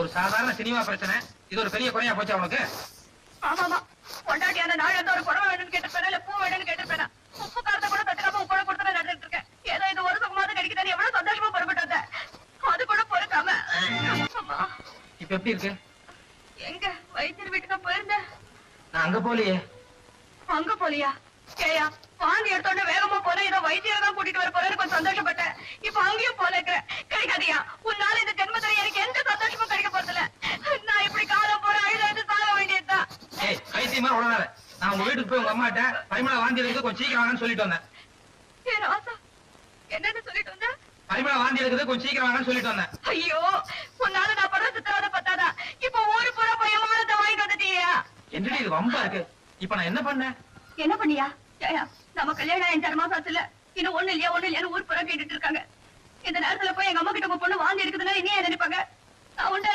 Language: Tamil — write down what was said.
ஒரு சாதாரண சினிமா பிரச்சனை, இது ஒரு பெரிய குறையா போச்சா உனக்கு? ஆமாமா, பொண்டாட்டி அந்த நாள் வந்து ஒரு புடவை வேணும்னு கேட்டிருப்பேனா இல்ல பூ வேணும்னு கேட்டிருப்பேனா? உப்பு காரத்தை கூட தட்டுக்காம உப்பு கொடுத்து நடந்துட்டு இருக்கேன். ஏதோ இது ஒரு சுகமாவது கிடைக்குதுன்னு எவ்வளவு சந்தோஷமா புறப்பட்டு வந்தேன். அது கூட பொறுக்காம அம்மா. இப்ப எப்படி இருக்கு? எங்க வைத்தியர் வீட்டுக்கு போயிருந்தேன். நான் அங்க போலியே. அங்க போலியா? ஏயா, வாந்தி எடுத்தோட வேகமா போல ஏதோ வைத்தியரை தான் கூட்டிட்டு வர போறேன்னு கொஞ்சம் சந்தோஷப்பட்டேன். இப்ப அங்கேயும் போல இருக்கிறேன். கிடைக்காதியா? உன்னால இந்த ஜென்மத்துல எனக்கு எந்த சந்தோஷமும் கிடைக்க போறதில்ல. நான் இப்படி காலம் போற அழுது சாக வேண்டியதுதான். ஏய், பைத்தியமா உடனால. நான் உங்க வீட்டுக்கு போய் உங்க அம்மாட்ட பரிமளா வாந்தி எடுக்குது, கொஞ்சம் சீக்கிரம் வாங்கன்னு சொல்லிட்டு வந்தேன். ஏ ராசா, என்னன்னு சொல்லிட்டு வந்த? பரிமளா வாந்தி எடுக்குது, கொஞ்சம் சீக்கிரம் வாங்கன்னு சொல்லிட்டு வந்தேன். ஐயோ, உன்னால நான் படுற சித்திரவதை பத்தாதா? இப்ப ஊரு பூரா போய் மானத்தை வாங்கிட்டு வந்துட்டியா? என்னடி இது வம்பா இருக்கு? இப்ப நான் என்ன பண்ணேன்? என்ன பண்ணியா? ஏயா, நம்ம கல்யாணம் 5 மாசம் ஆச்சுல, இன்னும் ஒண்ணு இல்லையான்னு ஊர் பூரா கேட்டுட்டு இருக்காங்க. இந்த நேரத்துல போய் எங்க அம்மா கிட்ட உங்க பொண்ணு வாந்தி எடுக்குதுன்னா இனி என்ன நினைப்பாங்க? நான் உண்டா